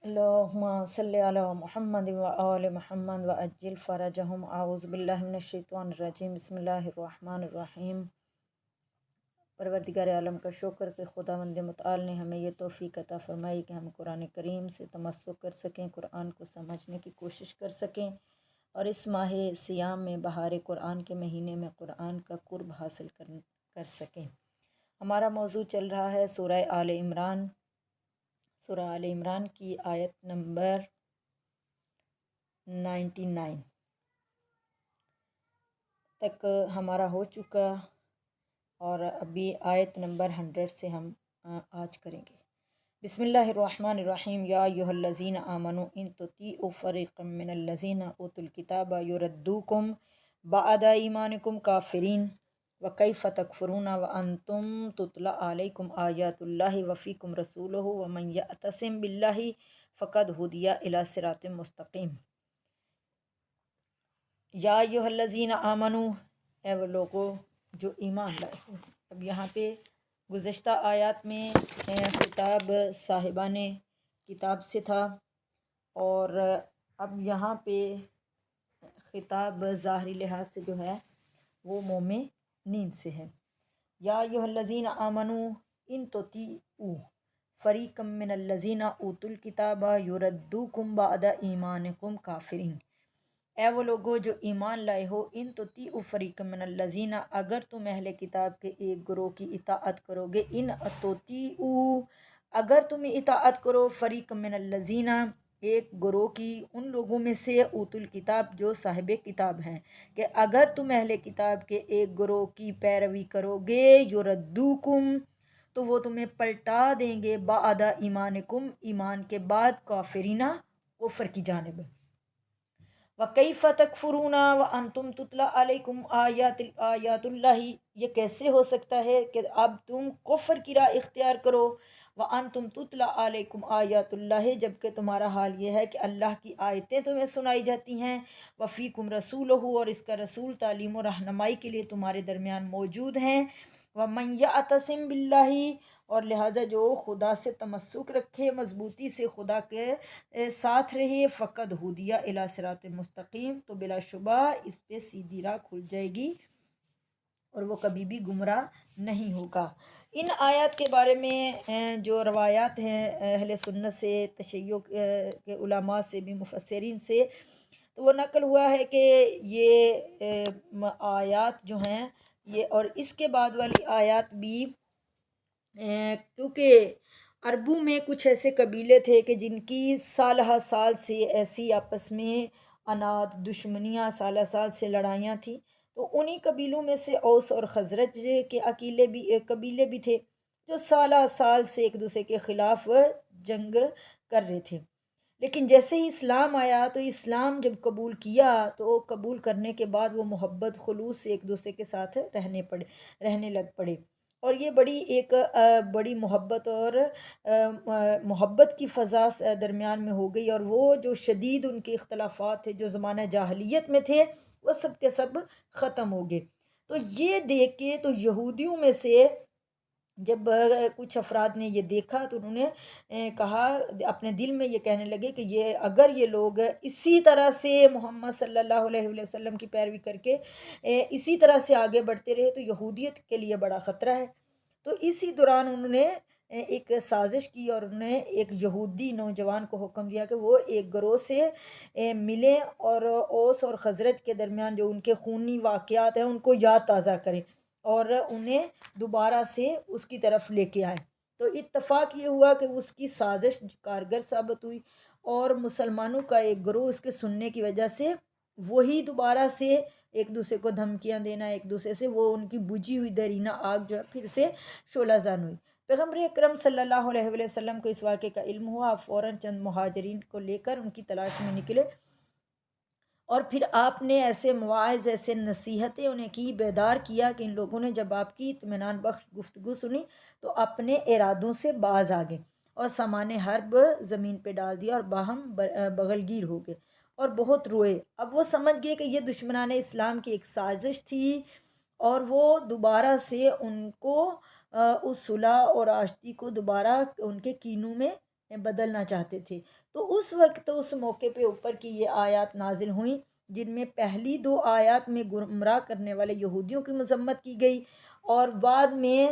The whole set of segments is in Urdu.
اللہم صلی علی محمد و آل محمد و عجل فرجہم اعوذ باللہ من الشیطان الرجیم بسم اللہ الرحمن الرحیم۔ پروردگار عالم کا شکر کہ خداوند متعال نے ہمیں یہ توفیق عطا فرمائی کہ ہم قرآن کریم سے تمسک کر سکیں، قرآن کو سمجھنے کی کوشش کر سکیں اور اس ماہ سیام میں بہار قرآن کے مہینے میں قرآن کا قرب حاصل کر سکیں۔ ہمارا موضوع چل رہا ہے سورہ آل عمران۔ سورہ آل عمران کی آیت نمبر 99 تک ہمارا ہو چکا اور ابھی آیت نمبر 100 سے ہم آج کریں گے۔ بسم اللہ الرحمن الرحیم۔ یا ایھا الذین آمنوا ان تطیعوا فریقا من الذین اوتوا الکتاب یردوکم بعد ایمانکم کافرین وکیف تکفرون وانتم تتلی علیکم آیات اللہ وفیکم رسولہ ومن یعتصم باللہ فقد ہدی الی صراط مستقیم۔ یا ایھا الذین آمنوا، اے وہ لوگو جو ایمان لائے ہو۔ اب یہاں پہ گزشتہ آیات میں خطاب صاحبان کتاب سے تھا اور اب یہاں پہ خطاب ظاہری لحاظ سے جو ہے وہ مومنین سے ہے۔ یا ایھا الذین آمنوا ان تطیعوا فریقا من الذین اوتوا الکتاب یردوکم بعد ایمانکم کافرین۔ اے وہ لوگو جو ایمان لائے ہو، ان تطیعوا فریقا من الذین، اگر تم اہل کتاب کے ایک گروہ کی اطاعت کرو گے، ان تطیعوا اگر تم اطاعت کرو، فریقا من الذین ایک گروہ کی، ان لوگوں میں سے اوتوا الکتاب جو صاحب کتاب ہیں، کہ اگر تم اہل کتاب کے ایک گروہ کی پیروی کرو گے، یردوکم تو وہ تمہیں پلٹا دیں گے، بعد ایمانکم ایمان کے بعد، کافرین کفر کی جانب۔ وَكَيْفَ تَكْفُرُونَ وَأَنْتُمْ تُتْلَى عَلَيْكُمْ آیات اللہ، یہ کیسے ہو سکتا ہے کہ اب تم کفر کی راہ اختیار کرو، وَأَنْتُمْ تُتْلَى عَلَيْكُمْ آیات اللہ، جبکہ تمہارا حال یہ ہے کہ اللہ کی آیتیں تمہیں سنائی جاتی ہیں، وَفِيكُمْ رَسُولُهُ اور اس کا رسول تعلیم و رہنمائی کے لیے تمہارے درمیان موجود ہیں، وَمَنْ يَعْتَصِمْ بِاللَّهِ اور لہٰذا جو خدا سے تمسک رکھے، مضبوطی سے خدا کے ساتھ رہے، فقد ہدیٰ الی صراط مستقیم تو بلا شبہ اس پہ سیدھی راہ کھل جائے گی اور وہ کبھی بھی گمراہ نہیں ہوگا۔ ان آیات کے بارے میں جو روایات ہیں اہل سنت سے، تشیع کے علماء سے بھی، مفسرین سے، تو وہ نقل ہوا ہے کہ یہ آیات جو ہیں یہ اور اس کے بعد والی آیات بھی، کیونکہ عربوں میں کچھ ایسے قبیلے تھے کہ جن کی سالہ سال سے ایسی آپس میں اناد دشمنیاں، سالہ سال سے لڑائیاں تھیں، تو انہی قبیلوں میں سے اوس اور خزرج کے قبیلے بھی تھے جو سالہ سال سے ایک دوسرے کے خلاف جنگ کر رہے تھے۔ لیکن جیسے ہی اسلام آیا تو اسلام جب قبول کیا تو قبول کرنے کے بعد وہ محبت خلوص سے ایک دوسرے کے ساتھ رہنے لگ پڑے، اور یہ بڑی محبت اور محبت کی فضا درمیان میں ہو گئی، اور وہ جو شدید ان کے اختلافات تھے جو زمانہ جاہلیت میں تھے وہ سب کے سب ختم ہو گئے۔ تو یہ دیکھ کے تو یہودیوں میں سے جب کچھ افراد نے یہ دیکھا تو انہوں نے کہا، اپنے دل میں یہ کہنے لگے کہ اگر یہ لوگ اسی طرح سے محمد صلی اللہ علیہ وسلم کی پیروی کر کے اسی طرح سے آگے بڑھتے رہے تو یہودیت کے لیے بڑا خطرہ ہے۔ تو اسی دوران انہوں نے ایک سازش کی اور انہوں نے ایک یہودی نوجوان کو حکم دیا کہ وہ ایک گروہ سے ملیں اور اوس اور خزرج کے درمیان جو ان کے خونی واقعات ہیں ان کو یاد تازہ کریں اور انہیں دوبارہ سے اس کی طرف لے کے آئیں۔ تو اتفاق یہ ہوا کہ اس کی سازش کارگر ثابت ہوئی اور مسلمانوں کا ایک گروہ اس کے سننے کی وجہ سے وہی دوبارہ سے ایک دوسرے کو دھمکیاں دینا، ایک دوسرے سے وہ ان کی بجھی ہوئی دیرینہ آگ جو ہے پھر سے شعلہ زن ہوئی۔ پیغمبر اکرم صلی اللہ علیہ وسلم کو اس واقعے کا علم ہوا، آپ فوراً چند مہاجرین کو لے کر ان کی تلاش میں نکلے اور پھر آپ نے ایسے مواعظ، ایسے نصیحتیں انہیں کی، بیدار کیا کہ ان لوگوں نے جب آپ کی اطمینان بخش گفتگو سنی تو اپنے ارادوں سے باز آ گئے اور سامان حرب زمین پہ ڈال دیا اور باہم بغل گیر ہو گئے اور بہت روئے۔ اب وہ سمجھ گئے کہ یہ دشمنان اسلام کی ایک سازش تھی اور وہ دوبارہ سے ان کو اس صلح اور آشتی کو دوبارہ ان کے کینوں میں بدلنا چاہتے تھے۔ تو اس وقت اس موقع پہ اوپر کی یہ آیات نازل ہوئیں، جن میں پہلی دو آیات میں گمراہ کرنے والے یہودیوں کی مذمت کی گئی، اور بعد میں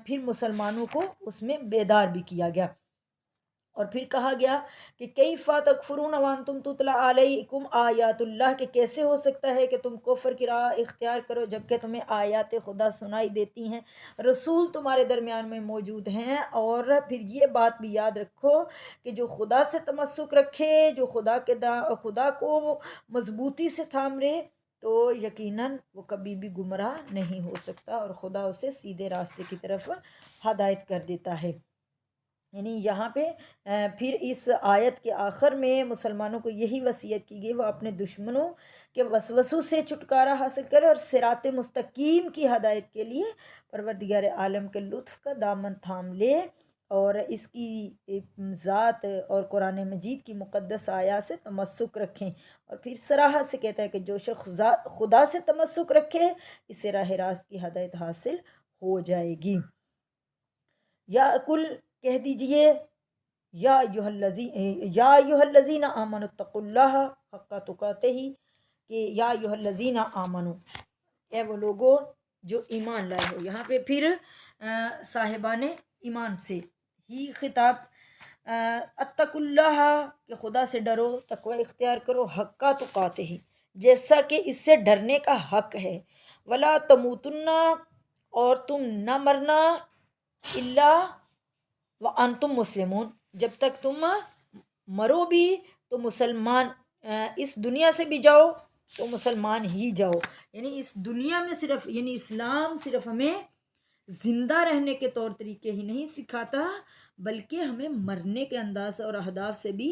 پھر مسلمانوں کو اس میں بیدار بھی کیا گیا، اور پھر کہا گیا کہ کیف تکفرون وانتم تتلی علیکم آیات اللہ، کہ کیسے ہو سکتا ہے کہ تم کفر کی راہ اختیار کرو جبکہ تمہیں آیات خدا سنائی دیتی ہیں، رسول تمہارے درمیان میں موجود ہیں۔ اور پھر یہ بات بھی یاد رکھو کہ جو خدا سے تمسک رکھے، جو خدا کو مضبوطی سے تھام رہے، تو یقیناً وہ کبھی بھی گمراہ نہیں ہو سکتا، اور خدا اسے سیدھے راستے کی طرف ہدایت کر دیتا ہے۔ یعنی یہاں پہ پھر اس آیت کے آخر میں مسلمانوں کو یہی وصیت کی گئی، وہ اپنے دشمنوں کے وسوسوں سے چھٹکارا حاصل کرے اور صراط مستقیم کی ہدایت کے لیے پروردگار عالم کے لطف کا دامن تھام لے، اور اس کی ذات اور قرآن مجید کی مقدس آیات سے تمسک رکھیں۔ اور پھر صراحت سے کہتا ہے کہ جو شخص خدا سے تمسک رکھے، اسے راہ راست کی ہدایت حاصل ہو جائے گی۔ یا کل کہہ دیجئے یا ایھا الذین آمنوا اتقوا اللہ حق تقاتہ، کہ یا ایھا الذین آمنوا، اے وہ لوگوں جو ایمان لائے ہو۔ یہاں پہ پھر صاحبان ایمان سے ہی خطاب، اتقوا اللہ، کہ خدا سے ڈرو، تقوی اختیار کرو، حق تقاتہ، جیسا کہ اس سے ڈرنے کا حق ہے، ولا تموتن، اور تم نہ مرنا، الا وانتم مسلمون، جب تک تم مرو بھی تو مسلمان، اس دنیا سے بھی جاؤ تو مسلمان ہی جاؤ۔ یعنی اس دنیا میں صرف، یعنی اسلام صرف ہمیں زندہ رہنے کے طور طریقے ہی نہیں سکھاتا، بلکہ ہمیں مرنے کے انداز اور اہداف سے بھی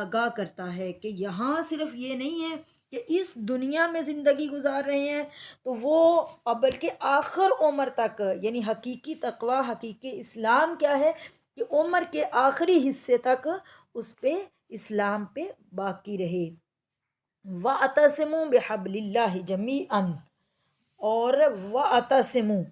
آگاہ کرتا ہے، کہ یہاں صرف یہ نہیں ہے کہ اس دنیا میں زندگی گزار رہے ہیں تو وہ، بلکہ آخر عمر تک، یعنی حقیقی تقوی، حقیقی اسلام کیا ہے کہ عمر کے آخری حصے تک اس پہ، اسلام پہ باقی رہے۔ وَاعْتَصِمُوا بِحَبْلِ اللَّهِ جَمِيعًا، اور وَاعْتَصِمُوا،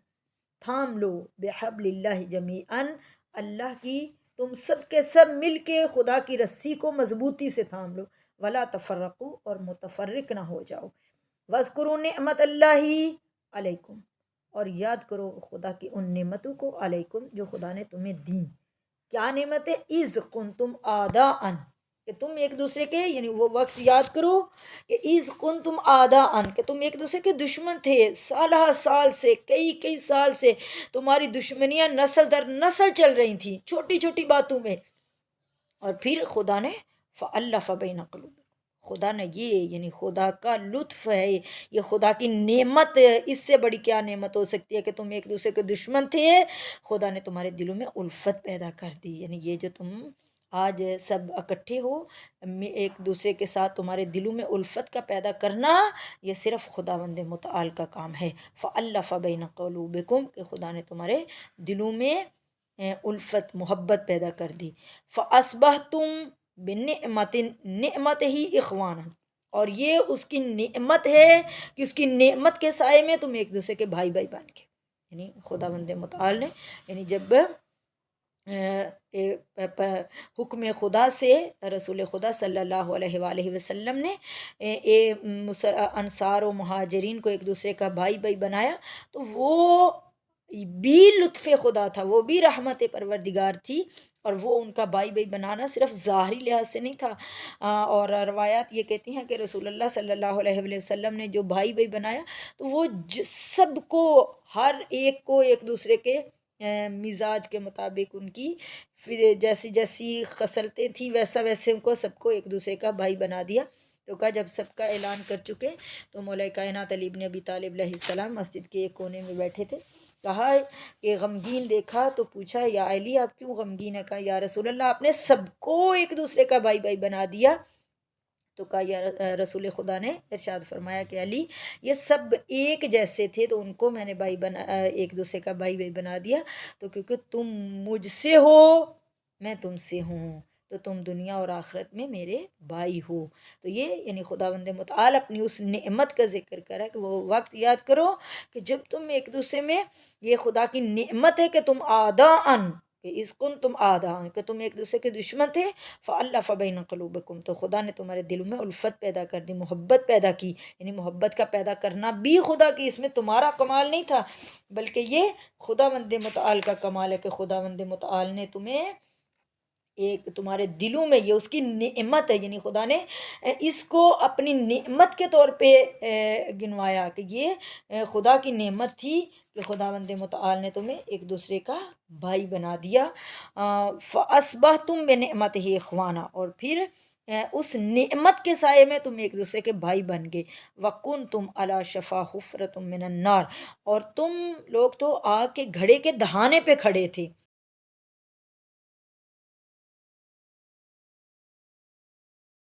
تھام لو، بِحَبْلِ اللَّهِ جَمِيعًا، اللہ کی تم سب کے سب مل کے خدا کی رسی کو مضبوطی سے تھام لو، وَلَا تَفَرَّقُوا، اور متفرق نہ ہو جاؤ، وَاذْكُرُوا نِعْمَتَ اللَّهِ علیکم، اور یاد کرو خدا کی ان نعمتوں کو، علیکم، جو خدا نے تمہیں دیں۔ کیا نعمت ہے؟ اذ کنتم اعداء، کہ تم ایک دوسرے کے، یعنی وہ وقت یاد کرو کہ اذ کنتم اعداء، کہ تم ایک دوسرے کے دشمن تھے، سالہ سال سے، کئی سال سے تمہاری دشمنیاں نسل در نسل چل رہی تھیں، چھوٹی چھوٹی باتوں میں، اور پھر خدا نے فألف بین قلوبکم، خدا نے یہ، یعنی خدا کا لطف ہے یہ، خدا کی نعمت، اس سے بڑی کیا نعمت ہو سکتی ہے کہ تم ایک دوسرے کے دشمن تھے، خدا نے تمہارے دلوں میں الفت پیدا کر دی۔ یعنی یہ جو تم آج سب اکٹھے ہو، ایک دوسرے کے ساتھ تمہارے دلوں میں الفت کا پیدا کرنا، یہ صرف خداوند متعال کا کام ہے۔ فألف بین قلوبکم، کہ خدا نے تمہارے دلوں میں الفت، محبت پیدا کر دی۔ فاصبحتم بنعمت، نعمت ہی اخوانا، اور یہ اس کی نعمت ہے کہ اس کی نعمت کے سائے میں تم ایک دوسرے کے بھائی بن کے، یعنی خداوند متعال نے، یعنی جب حکم خدا سے رسول خدا صلی اللہ علیہ وآلہ وسلم نے انصار و مہاجرین کو ایک دوسرے کا بھائی بنایا، تو وہ بھی لطف خدا تھا، وہ بھی رحمت پروردگار تھی، اور وہ ان کا بھائی بنانا صرف ظاہری لحاظ سے نہیں تھا، اور روایات یہ کہتی ہیں کہ رسول اللہ صلی اللہ علیہ وآلہ وسلم نے جو بھائی بنایا تو وہ سب کو، ہر ایک کو ایک دوسرے کے مزاج کے مطابق، ان کی جیسی جیسی خصلتیں تھیں ویسے ان کو سب کو ایک دوسرے کا بھائی بنا دیا۔ تو کہا جب سب کا اعلان کر چکے تو مولا کائنات علی بن ابی طالب علیہ السلام مسجد کے ایک کونے میں بیٹھے تھے، کہا کہ غمگین دیکھا تو پوچھا یا علی آپ کیوں غمگین ہے؟ کہا یا رسول اللہ آپ نے سب کو ایک دوسرے کا بھائی بنا دیا۔ تو کہا یا رسول خدا نے ارشاد فرمایا کہ علی یہ سب ایک جیسے تھے تو ان کو میں نے ایک دوسرے کا بھائی بنا دیا، تو کیونکہ تم مجھ سے ہو میں تم سے ہوں، تو تم دنیا اور آخرت میں میرے بھائی ہو۔ تو یہ یعنی خداوند متعال اپنی اس نعمت کا ذکر کرا کہ وہ وقت یاد کرو کہ جب تم ایک دوسرے میں، یہ خدا کی نعمت ہے کہ تم اعداء، کہ اس کن تم آدھا کہ تم ایک دوسرے کے دشمن تھے، فَأَلَّفَ بَيْنَ قُلُوبِكُمْ تو خدا نے تمہارے دلوں میں الفت پیدا کر دی، محبت پیدا کی. یعنی محبت کا پیدا کرنا بھی خدا کی، اس میں تمہارا کمال نہیں تھا بلکہ یہ خداوند متعال کا کمال ہے کہ خداوند متعال نے تمہیں ایک تمہارے دلوں میں، یہ اس کی نعمت ہے. یعنی خدا نے اس کو اپنی نعمت کے طور پہ گنوایا کہ یہ خدا کی نعمت تھی کہ خداوند متعال نے تمہیں ایک دوسرے کا بھائی بنا دیا. فَأَصْبَحْتُمْ بِنِعْمَتِهِ إِخْوَانًا اور پھر اس نعمت کے سائے میں تم ایک دوسرے کے بھائی بن گئے. وَكُنْتُمْ عَلَى شَفَا حُفْرَةٍ مِّنَ النَّارِ اور تم لوگ تو آگ کے گھڑے کے دہانے پہ کھڑے تھے.